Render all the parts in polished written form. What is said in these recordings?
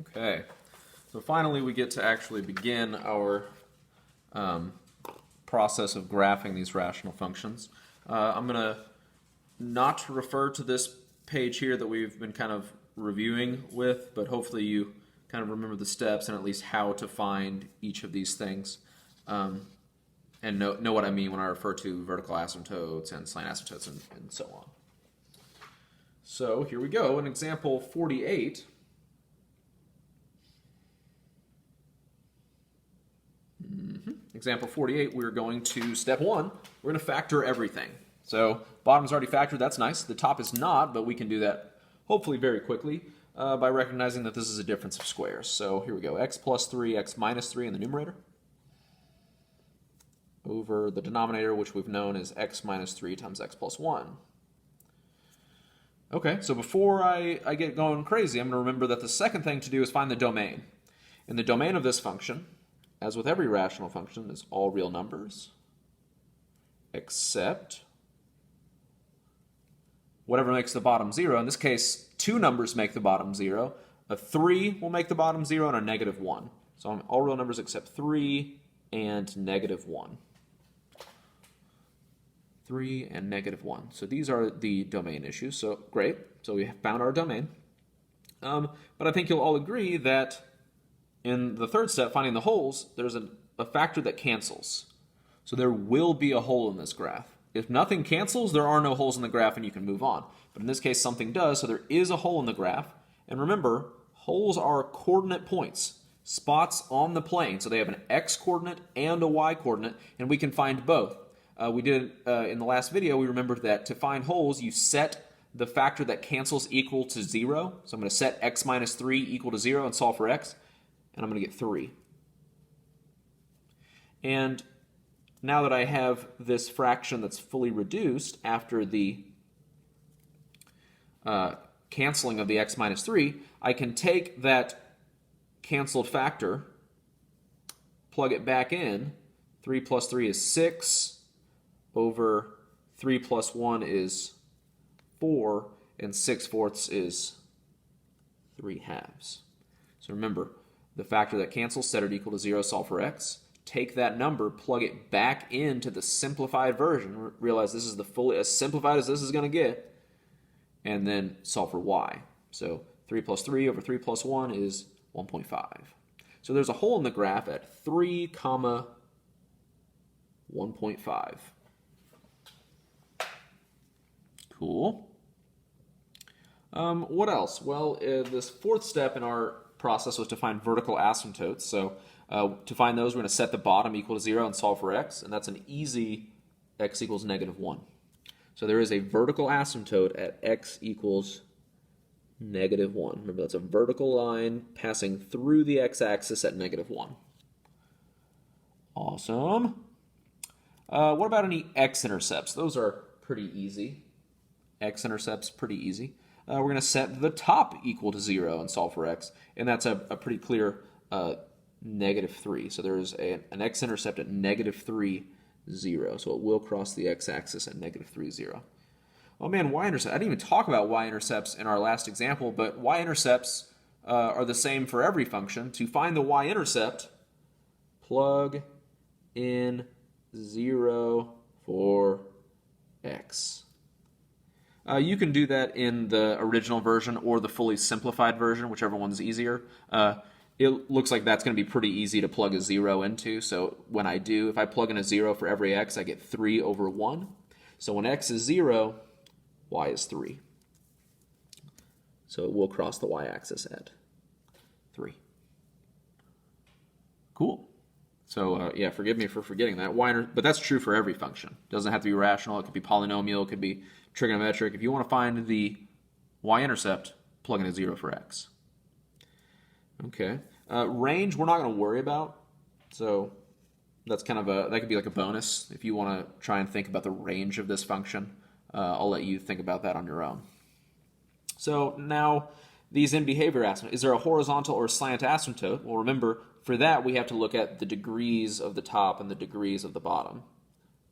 Okay, so finally we get to actually begin our process of graphing these rational functions. I'm going to not refer to this page here that we've been kind of reviewing with, but hopefully you kind of remember the steps and at least how to find each of these things, and know what I mean when I refer to vertical asymptotes and slant asymptotes and so on. So here we go, in example 48. Example 48, we're going to, step one, we're going to factor everything. So bottom's already factored, that's nice. The top is not, but we can do that hopefully very quickly by recognizing that this is a difference of squares. So here we go, x plus 3, x minus 3 in the numerator, over the denominator, which we've known as x minus 3 times x plus 1. Okay, so before I get going crazy, I'm going to remember that the second thing to do is find the domain. And the domain of this function, as with every rational function, is all real numbers, except whatever makes the bottom 0. In this case, two numbers make the bottom 0. A 3 will make the bottom 0, and a negative 1. So all real numbers except 3 and negative 1. 3 and negative 1. So these are the domain issues. So great. So we have found our domain. But I think you'll all agree that in the third step, finding the holes, there's a factor that cancels. So there will be a hole in this graph. If nothing cancels, there are no holes in the graph and you can move on. But in this case, something does, so there is a hole in the graph. And remember, holes are coordinate points, spots on the plane. So they have an x-coordinate and a y-coordinate, and we can find both. We did in the last video, we remembered that to find holes, you set the factor that cancels equal to 0. So I'm going to set x minus 3 equal to 0 and solve for x. And I'm going to get 3. And now that I have this fraction that's fully reduced after the canceling of the x minus 3, I can take that canceled factor, plug it back in. 3 plus 3 is 6, over 3 plus 1 is 4, and 6/4 is 3/2. So remember, the factor that cancels, set it equal to 0, solve for x. Take that number, plug it back into the simplified version. Realize this is the fully as simplified as this is going to get. And then solve for y. So 3 plus 3 over 3 plus 1 is 1.5. So there's a hole in the graph at 3, 1.5. Cool. What else? Well, this fourth step in our process was to find vertical asymptotes. So to find those, we're going to set the bottom equal to 0 and solve for x, and that's an easy x equals negative 1. So there is a vertical asymptote at x equals negative 1. Remember, that's a vertical line passing through the x-axis at negative 1. Awesome. What about any x-intercepts? Those are pretty easy. X-intercepts, pretty easy. We're going to set the top equal to 0 and solve for x, and that's a pretty clear negative 3. So there is an x-intercept at negative 3, 0. So it will cross the x-axis at negative 3, 0. Oh man, y-intercept. I didn't even talk about y-intercepts in our last example, but y-intercepts are the same for every function. To find the y-intercept, plug in 0 for x. You can do that in the original version or the fully simplified version, whichever one's easier. It looks like that's going to be pretty easy to plug a 0 into. So when I do, if I plug in a 0 for every x, I get 3 over 1. So when x is 0, y is 3. So it will cross the y-axis at 3. Cool. So yeah, forgive me for forgetting that. But that's true for every function. It doesn't have to be rational. It could be polynomial. It could be trigonometric. If you want to find the y-intercept, plug in a 0 for x. Okay. Range, we're not going to worry about. So that's kind of that could be like a bonus. If you want to try and think about the range of this function, I'll let you think about that on your own. So now, these in behavior asymptotes. Is there a horizontal or slant asymptote? Well, remember, for that, we have to look at the degrees of the top and the degrees of the bottom.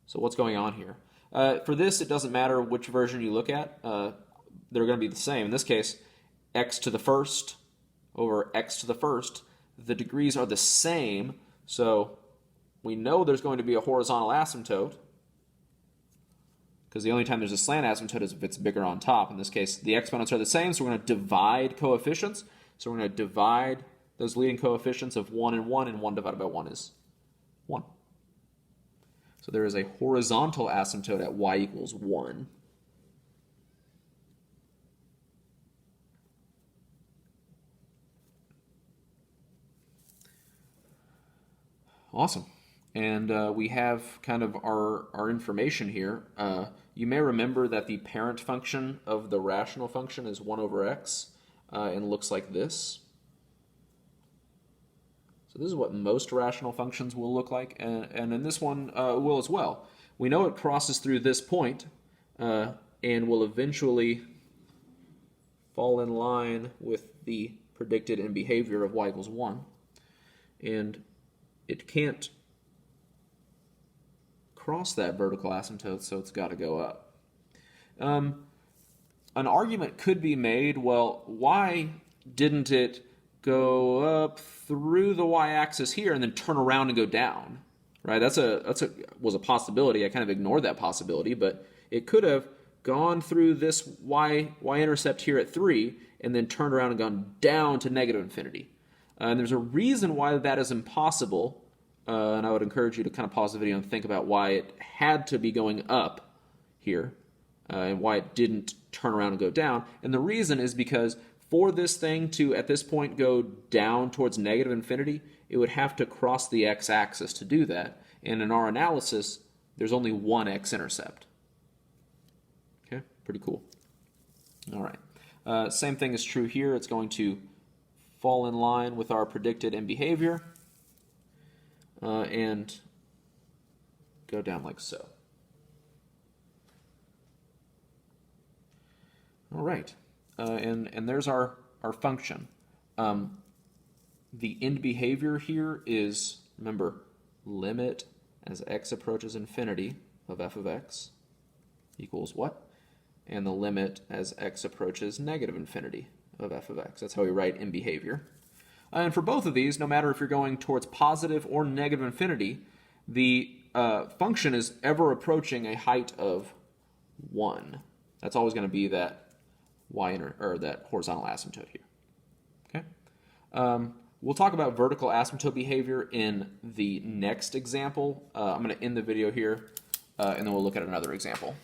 So what's going on here? For this, it doesn't matter which version you look at. They're going to be the same. In this case, x to the first over x to the first, the degrees are the same, so we know there's going to be a horizontal asymptote, because the only time there's a slant asymptote is if it's bigger on top. In this case, the exponents are the same, so we're going to divide coefficients. So we're going to divide those leading coefficients of 1 and 1 divided by 1 is 1. So there is a horizontal asymptote at y equals 1. Awesome. And we have kind of our information here. You may remember that the parent function of the rational function is 1 over x and looks like this. So this is what most rational functions will look like, and in this one will as well. We know it crosses through this point and will eventually fall in line with the predicted end behavior of y equals 1. And it can't cross that vertical asymptote, so it's got to go up. An argument could be made, well, why didn't it go up through the y-axis here and then turn around and go down? Right? That's was a possibility. I kind of ignored that possibility, but it could have gone through this y-intercept here at 3 and then turned around and gone down to negative infinity. And there's a reason why that is impossible, and I would encourage you to kind of pause the video and think about why it had to be going up here, and why it didn't turn around and go down. And the reason is because for this thing to, at this point, go down towards negative infinity, it would have to cross the x-axis to do that. And in our analysis, there's only one x-intercept. Okay, pretty cool. All right. Same thing is true here. It's going to fall in line with our predicted end behavior and go down like so. All right, and there's our function. The end behavior here is, remember, limit as x approaches infinity of f of x equals what? And the limit as x approaches negative infinity of f of x. That's how we write end behavior. And for both of these, no matter if you're going towards positive or negative infinity, the function is ever approaching a height of 1. That's always going to be that that horizontal asymptote here. Okay. We'll talk about vertical asymptote behavior in the next example. I'm going to end the video here, and then we'll look at another example.